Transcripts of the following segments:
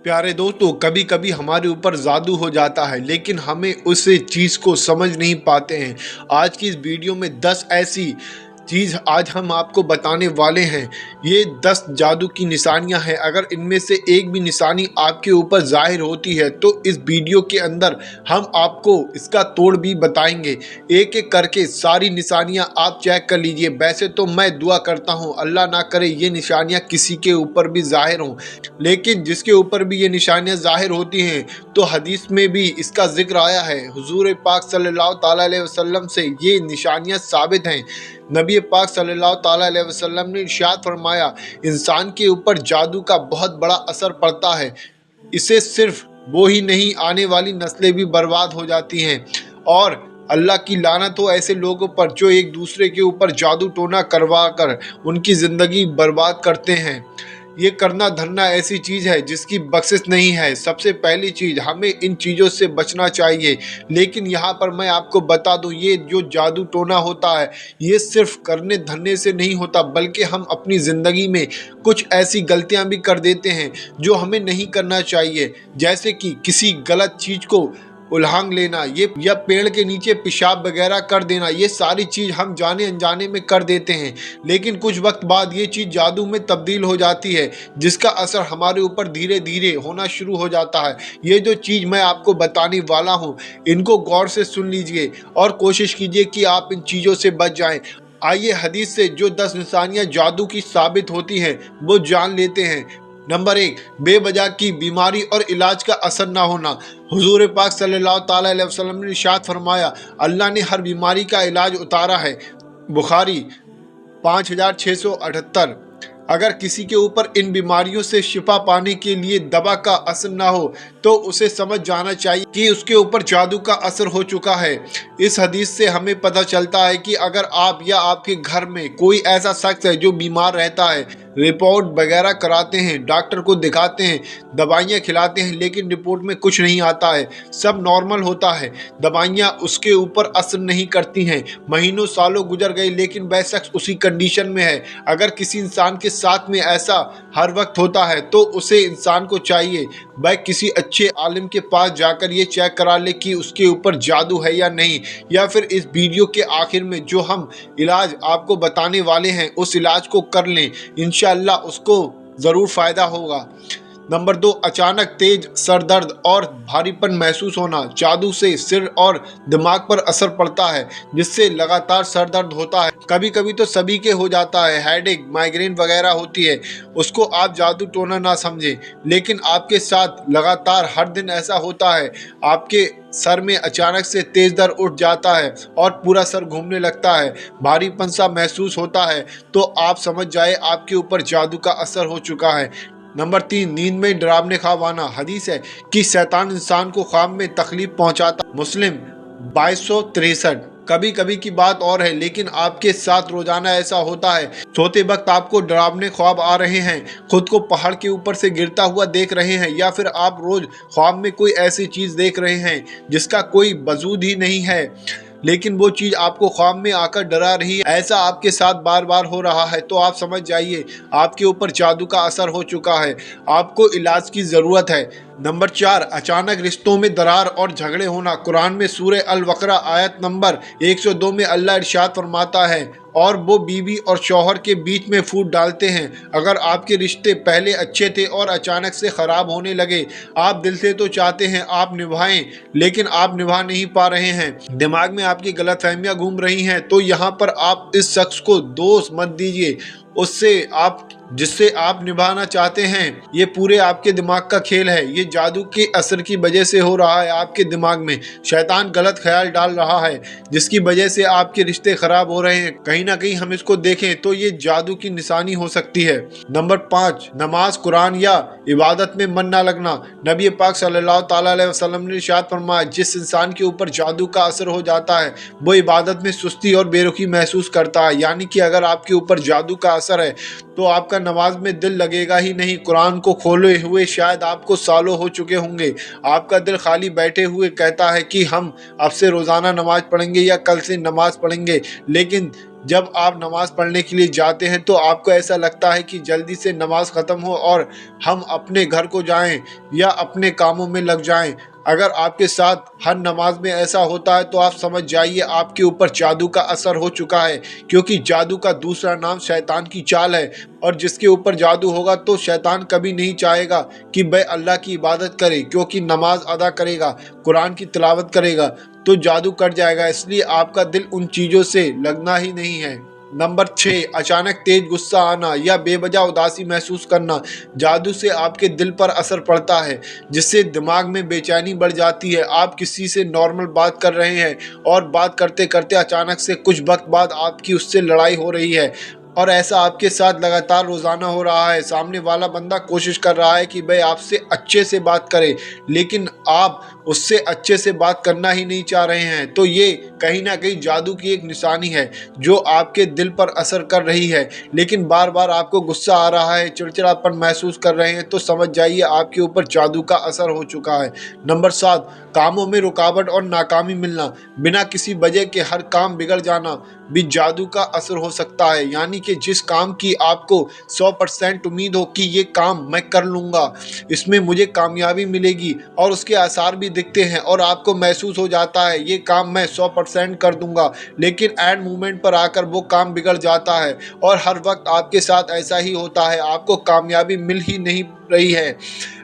प्यारे दोस्तों, कभी कभी हमारे ऊपर जादू हो जाता है लेकिन हमें उस चीज़ को समझ नहीं पाते हैं। आज की इस वीडियो में 10 ऐसी चीज़ आज हम आपको बताने वाले हैं। ये 10 जादू की निशानियां हैं। अगर इनमें से एक भी निशानी आपके ऊपर जाहिर होती है तो इस वीडियो के अंदर हम आपको इसका तोड़ भी बताएंगे। एक एक करके सारी निशानियां आप चेक कर लीजिए। वैसे तो मैं दुआ करता हूं अल्लाह ना करे ये निशानियां किसी के ऊपर भी जाहिर हों, लेकिन जिसके ऊपर भी ये निशानियां जाहिर होती हैं तो हदीस में भी इसका जिक्र आया है। हुजूर पाक सल्लल्लाहु ताला अलैहि वसल्लम से ये निशानियां साबित हैं। नबी पाक सल्लल्लाहु ताला अलैहि वसल्लम ने इरशाद फरमाया, इंसान के ऊपर जादू का बहुत बड़ा असर पड़ता है। इसे सिर्फ वो ही नहीं, आने वाली नस्लें भी बर्बाद हो जाती हैं। और अल्लाह की लानत हो ऐसे लोगों पर जो एक दूसरे के ऊपर जादू टोना करवा कर उनकी ज़िंदगी बर्बाद करते हैं। ये करना धरना ऐसी चीज़ है जिसकी बख्शिश नहीं है। सबसे पहली चीज़, हमें इन चीज़ों से बचना चाहिए। लेकिन यहाँ पर मैं आपको बता दूँ, ये जो जादू टोना होता है ये सिर्फ करने धरने से नहीं होता, बल्कि हम अपनी ज़िंदगी में कुछ ऐसी गलतियाँ भी कर देते हैं जो हमें नहीं करना चाहिए। जैसे कि किसी गलत चीज़ को उल्हांग लेना, ये या पेड़ के नीचे पेशाब वगैरह कर देना, ये सारी चीज़ हम जाने अनजाने में कर देते हैं। लेकिन कुछ वक्त बाद ये चीज़ जादू में तब्दील हो जाती है जिसका असर हमारे ऊपर धीरे धीरे होना शुरू हो जाता है। ये जो चीज़ मैं आपको बताने वाला हूँ इनको गौर से सुन लीजिए और कोशिश कीजिए कि आप इन चीज़ों से बच जाएं। आइए हदीस से जो 10 निशानियाँ जादू की साबित होती हैं वो जान लेते हैं। नंबर 1, बेवजह की बीमारी और इलाज का असर ना होना। हुजूर पाक सल्लल्लाहु ताला अलैहि वसल्लम ने इरशाद फरमाया, अल्लाह ने हर बीमारी का इलाज उतारा है। बुखारी 5678। अगर किसी के ऊपर इन बीमारियों से शिफा पाने के लिए दवा का असर ना हो तो उसे समझ जाना चाहिए कि उसके ऊपर जादू का असर हो चुका है। इस हदीस से हमें पता चलता है कि अगर आप या आपके घर में कोई ऐसा शख्स है जो बीमार रहता है, रिपोर्ट वगैरह कराते हैं, डॉक्टर को दिखाते हैं, दवाइयाँ खिलाते हैं, लेकिन रिपोर्ट में कुछ नहीं आता है, सब नॉर्मल होता है, दवाइयाँ उसके ऊपर असर नहीं करती हैं, महीनों सालों गुजर गए लेकिन वह शख्स उसी कंडीशन में है। अगर किसी इंसान के साथ में ऐसा हर वक्त होता है तो उसे इंसान को चाहिए वह किसी अच्छे आलिम के पास जाकर ये चेक करा ले कि उसके ऊपर जादू है या नहीं, या फिर इस वीडियो के आखिर में जो हम इलाज आपको बताने वाले हैं उस इलाज को कर लें। इंशाअल्लाह उसको ज़रूर फ़ायदा होगा। नंबर 2, अचानक तेज सर दर्द और भारीपन महसूस होना। जादू से सिर और दिमाग पर असर पड़ता है जिससे लगातार सर दर्द होता है। कभी कभी तो सभी के हो जाता है, हेडेक, माइग्रेन वगैरह होती है। उसको आप जादू टोना ना समझें, लेकिन आपके साथ लगातार हर दिन ऐसा होता है, आपके सर में अचानक से तेज दर्द उठ जाता है और पूरा सर घूमने लगता है, भारीपन सा महसूस होता है, तो आप समझ जाए आपके ऊपर जादू का असर हो चुका है। नंबर 3, नींद में डरावने ख्वाब आना। हदीस है कि शैतान इंसान को ख्वाब में तकलीफ पहुंचाता। मुस्लिम 2263। कभी कभी की बात और है, लेकिन आपके साथ रोजाना ऐसा होता है। सोते वक्त आपको डरावने ख्वाब आ रहे हैं, खुद को पहाड़ के ऊपर से गिरता हुआ देख रहे हैं, या फिर आप रोज ख्वाब में कोई ऐसी चीज देख रहे हैं जिसका कोई वजूद ही नहीं है, लेकिन वो चीज़ आपको ख्वाब में आकर डरा रही है। ऐसा आपके साथ बार बार हो रहा है तो आप समझ जाइए आपके ऊपर जादू का असर हो चुका है, आपको इलाज की ज़रूरत है। नंबर 4, अचानक रिश्तों में दरार और झगड़े होना। कुरान में सूरह अल बकरा आयत नंबर 102 में अल्लाह इरशाद फरमाता है, और वो बीवी और शौहर के बीच में फूट डालते हैं। अगर आपके रिश्ते पहले अच्छे थे और अचानक से ख़राब होने लगे, आप दिल से तो चाहते हैं आप निभाएं, लेकिन आप निभा नहीं पा रहे हैं, दिमाग में आपकी गलतफहमियां घूम रही हैं, तो यहाँ पर आप इस शख्स को दोष मत दीजिए। उससे आप जिससे आप निभाना चाहते हैं, ये पूरे आपके दिमाग का खेल है। ये जादू के असर की वजह से हो रहा है। आपके दिमाग में शैतान गलत ख्याल डाल रहा है जिसकी वजह से आपके रिश्ते खराब हो रहे हैं। कहीं ना कहीं हम इसको देखें तो ये जादू की निशानी हो सकती है। नंबर 5, नमाज, कुरान या इबादत में मन ना लगना। नबी पाक सल्लल्लाहु ताला अलैहि वसल्लम ने इरशाद फरमाया, जिस इंसान के ऊपर जादू का असर हो जाता है वो इबादत में सुस्ती और बेरुखी महसूस करता है। यानी कि अगर आपके ऊपर जादू का असर है तो आपका नमाज में दिल लगेगा ही नहीं। कुरान को खोले हुए शायद आपको सालों हो चुके होंगे, आपका दिल खाली बैठे हुए कहता है कि हम अब से रोज़ाना नमाज पढ़ेंगे या कल से नमाज पढ़ेंगे, लेकिन जब आप नमाज पढ़ने के लिए जाते हैं तो आपको ऐसा लगता है कि जल्दी से नमाज ख़त्म हो और हम अपने घर को जाएं या अपने कामों में लग जाएं। अगर आपके साथ हर नमाज में ऐसा होता है तो आप समझ जाइए आपके ऊपर जादू का असर हो चुका है, क्योंकि जादू का दूसरा नाम शैतान की चाल है। और जिसके ऊपर जादू होगा तो शैतान कभी नहीं चाहेगा कि वह अल्लाह की इबादत करे, क्योंकि नमाज अदा करेगा, कुरान की तिलावत करेगा तो जादू कट जाएगा। इसलिए आपका दिल उन चीज़ों से लगना ही नहीं है। नंबर 6, अचानक तेज गुस्सा आना या बेवजह उदासी महसूस करना। जादू से आपके दिल पर असर पड़ता है, जिससे दिमाग में बेचैनी बढ़ जाती है। आप किसी से नॉर्मल बात कर रहे हैं और बात करते करते अचानक से कुछ वक्त बाद आपकी उससे लड़ाई हो रही है, और ऐसा आपके साथ लगातार रोज़ाना हो रहा है। सामने वाला बंदा कोशिश कर रहा है कि वह आपसे अच्छे से बात करे, लेकिन आप उससे अच्छे से बात करना ही नहीं चाह रहे हैं। तो ये कहीं ना कहीं जादू की एक निशानी है जो आपके दिल पर असर कर रही है। लेकिन बार बार आपको गुस्सा आ रहा है, चिड़चिड़ापन महसूस कर रहे हैं, तो समझ जाइए आपके ऊपर जादू का असर हो चुका है। नंबर 7, कामों में रुकावट और नाकामी मिलना। बिना किसी वजह के हर काम बिगड़ जाना भी जादू का असर हो सकता है। यानी कि जिस काम की आपको 100% उम्मीद हो कि ये काम मैं कर लूँगा, इसमें मुझे कामयाबी मिलेगी, और उसके आसार भी दिखते हैं और आपको महसूस हो जाता है ये काम मैं 100% कर दूंगा, लेकिन एंड मोमेंट पर आकर वो काम बिगड़ जाता है। और हर वक्त आपके साथ ऐसा ही होता है, आपको कामयाबी मिल ही नहीं रही है।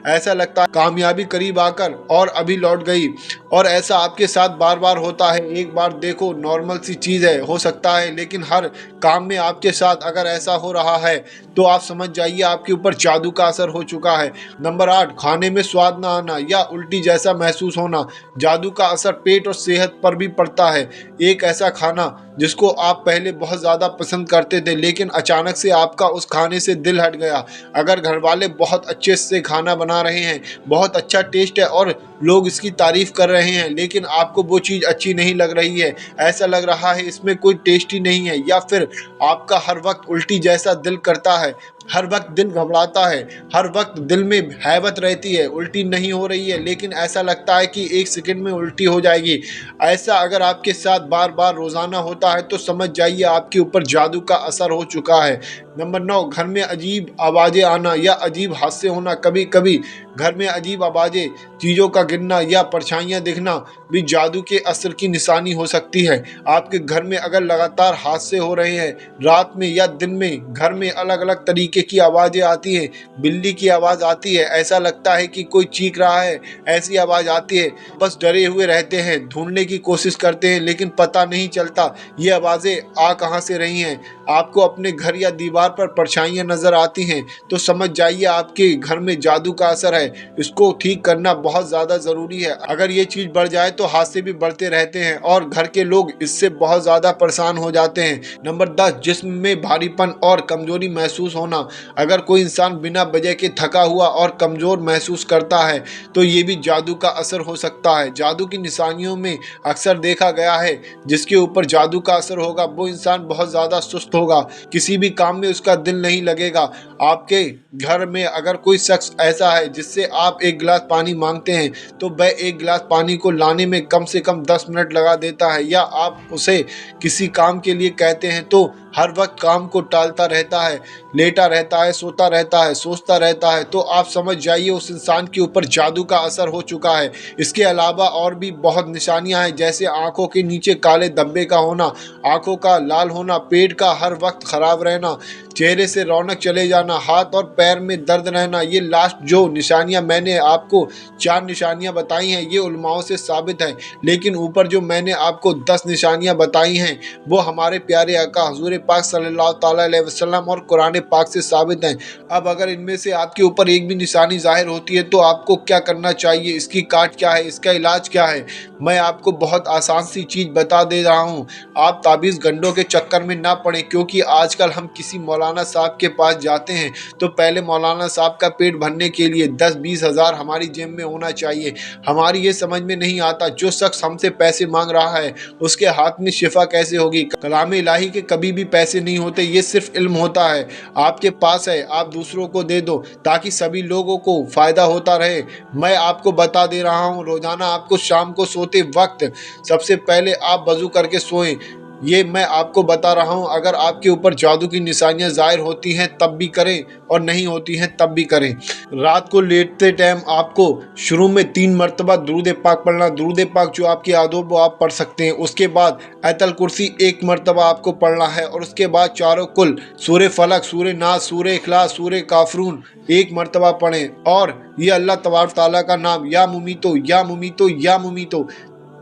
ऐसा लगता है कामयाबी करीब आकर और अभी लौट गई, और ऐसा आपके साथ बार बार होता है। एक बार देखो नॉर्मल सी चीज़ है, हो सकता है, लेकिन हर काम में आपके साथ अगर ऐसा हो रहा है तो आप समझ जाइए आपके ऊपर जादू का असर हो चुका है। नंबर 8, खाने में स्वाद ना आना या उल्टी जैसा महसूस होना। जादू का असर पेट और सेहत पर भी पड़ता है। एक ऐसा खाना जिसको आप पहले बहुत ज़्यादा पसंद करते थे, लेकिन अचानक से आपका उस खाने से दिल हट गया। अगर घर वाले बहुत अच्छे से खाना बना रहे हैं, बहुत अच्छा टेस्ट है और लोग इसकी तारीफ कर रहे हैं, लेकिन आपको वो चीज़ अच्छी नहीं लग रही है, ऐसा लग रहा है इसमें कोई टेस्ट ही नहीं है, या फिर आपका हर वक्त उल्टी जैसा दिल करता है, हर वक्त दिल घबराता है, हर वक्त दिल में हैबत रहती है, उल्टी नहीं हो रही है लेकिन ऐसा लगता है कि एक सेकंड में उल्टी हो जाएगी। ऐसा अगर आपके साथ बार बार रोज़ाना होता है तो समझ जाइए आपके ऊपर जादू का असर हो चुका है। नंबर 9, घर में अजीब आवाज़ें आना या अजीब हादसे होना। कभी कभी घर में अजीब आवाज़ें, चीज़ों का गिरना या परछाइयाँ दिखना भी जादू के असर की निशानी हो सकती है। आपके घर में अगर लगातार हादसे हो रहे हैं, रात में या दिन में घर में अलग अलग तरीके की आवाज़ें आती हैं, बिल्ली की आवाज़ आती है, ऐसा लगता है कि कोई चीख रहा है, ऐसी आवाज़ आती है, बस डरे हुए रहते हैं, ढूंढने की कोशिश करते हैं लेकिन पता नहीं चलता ये आवाज़ें आ कहाँ से रही हैं। आपको अपने घर या दीवार पर परछाइयाँ नज़र आती हैं तो समझ जाइए आपके घर में जादू का असर है। इसको ठीक करना बहुत ज़्यादा ज़रूरी है। अगर ये चीज़ बढ़ जाए तो हादसे भी बढ़ते रहते हैं और घर के लोग इससे बहुत ज़्यादा परेशान हो जाते हैं। नंबर 10, जिस्म में भारीपन और कमजोरी महसूस होना। अगर कोई इंसान बिना वजह के थका हुआ और कमज़ोर महसूस करता है तो ये भी जादू का असर हो सकता है। जादू की निशानियों में अक्सर देखा गया है जिसके ऊपर जादू का असर होगा वो इंसान बहुत ज़्यादा सुस्त होगा, किसी भी काम में उसका दिल नहीं लगेगा। आपके घर में अगर कोई शख्स ऐसा है जिससे आप एक गिलास पानी मांगते हैं तो वह एक गिलास पानी को लाने में कम से कम 10 मिनट लगा देता है, या आप उसे किसी काम के लिए कहते हैं तो हर वक्त काम को टालता रहता है, लेटा रहता है, सोता रहता है, सोचता रहता है, तो आप समझ जाइए उस इंसान के ऊपर जादू का असर हो चुका है। इसके अलावा और भी बहुत निशानियां हैं, जैसे आंखों के नीचे काले धब्बे का होना, आंखों का लाल होना, पेट का हर वक्त खराब रहना, चेहरे से रौनक चले जाना, हाथ और पैर में दर्द रहना। ये लास्ट जो निशानियां मैंने आपको 4 निशानियां बताई हैं ये उलमाओं से साबित है, लेकिन ऊपर जो मैंने आपको 10 निशानियां बताई हैं वो हमारे प्यारे आका हुजूर पाक सल्लल्लाहु ताला अलैहि वसल्लम और कुरान पाक से साबित हैं। अब अगर इनमें से आपके ऊपर एक भी निशानी जाहिर होती है तो आपको क्या करना चाहिए, इसकी काट क्या है, इसका इलाज क्या है, मैं आपको बहुत आसान सी चीज़ बता दे रहा हूँ। आप ताबीज़ गंडों के चक्कर में ना पड़ें, क्योंकि आजकल हम किसी मौलाना साहब के पास जाते हैं तो पहले मौलाना साहब का पेट भरने के लिए 10-20 हज़ार हमारी जेब में होना चाहिए। हमारी ये समझ में नहीं आता जो शख्स हमसे पैसे मांग रहा है उसके हाथ में शिफा कैसे होगी। कलाम इलाही के कभी भी पैसे नहीं होते, ये सिर्फ इल्म होता है, आपके पास है आप दूसरों को दे दो ताकि सभी लोगों को फ़ायदा होता रहे। मैं आपको बता दे रहा हूँ रोज़ाना आपको शाम को सोते वक्त सबसे पहले आप वज़ू करके सोएं, ये मैं आपको बता रहा हूँ। अगर आपके ऊपर जादू की निशानियां जाहिर होती हैं तब भी करें और नहीं होती हैं तब भी करें। रात को लेटते टाइम आपको शुरू में 3 मरतबा दुरूद पाक पढ़ना। दुरूद पाक जो आपकी आदत वो आप पढ़ सकते हैं। उसके बाद आयतल कुर्सी 1 मरतबा आपको पढ़ना है और उसके बाद चारों कुल सूरे फलक, सूरे नास, सूरे इखलास, सूरे काफरून 1 मरतबा पढ़ें। और ये अल्लाह तबारक ताला का नाम या मुमीतो या मुमीतो या मुमीतो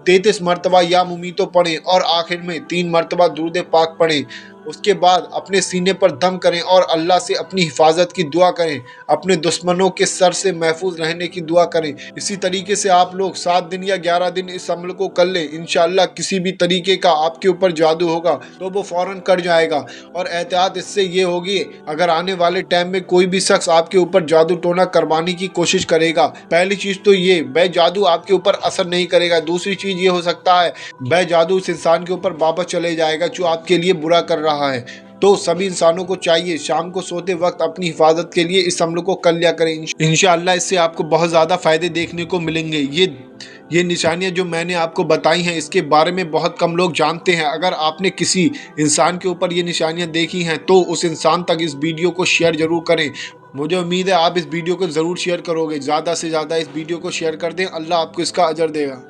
33 मरतबा या मुमीतो पढ़ें और आखिर में 3 मरतबा दुरूद पाक पढ़ें। उसके बाद अपने सीने पर दम करें और अल्लाह से अपनी हिफाजत की दुआ करें, अपने दुश्मनों के सर से महफूज रहने की दुआ करें। इसी तरीके से आप लोग 7 दिन या 11 दिन इस अमल को कर लें। इंशाअल्लाह किसी भी तरीके का आपके ऊपर जादू होगा तो वो फौरन कट जाएगा। और एहतियात इससे ये होगी, अगर आने वाले टाइम में कोई भी शख्स आपके ऊपर जादू टोना करवाने की कोशिश करेगा, पहली चीज तो ये बे जादू आपके ऊपर असर नहीं करेगा। दूसरी चीज ये हो सकता है बे जादू उस इंसान के ऊपर वापस चले जाएगा जो आपके लिए बुरा कर रहा है। तो सभी इंसानों को चाहिए शाम को सोते वक्त अपनी हिफाजत के लिए इस अमल को कर लिया करें। इंशाअल्लाह इससे आपको बहुत ज़्यादा फायदे देखने को मिलेंगे। ये निशानियां जो मैंने आपको बताई हैं इसके बारे में बहुत कम लोग जानते हैं। अगर आपने किसी इंसान के ऊपर ये निशानियां देखी हैं तो उस इंसान तक इस वीडियो को शेयर जरूर करें। मुझे उम्मीद है आप इस वीडियो को ज़रूर शेयर करोगे। ज़्यादा से ज़्यादा इस वीडियो को शेयर कर दें। अल्लाह आपको इसका अजर देगा।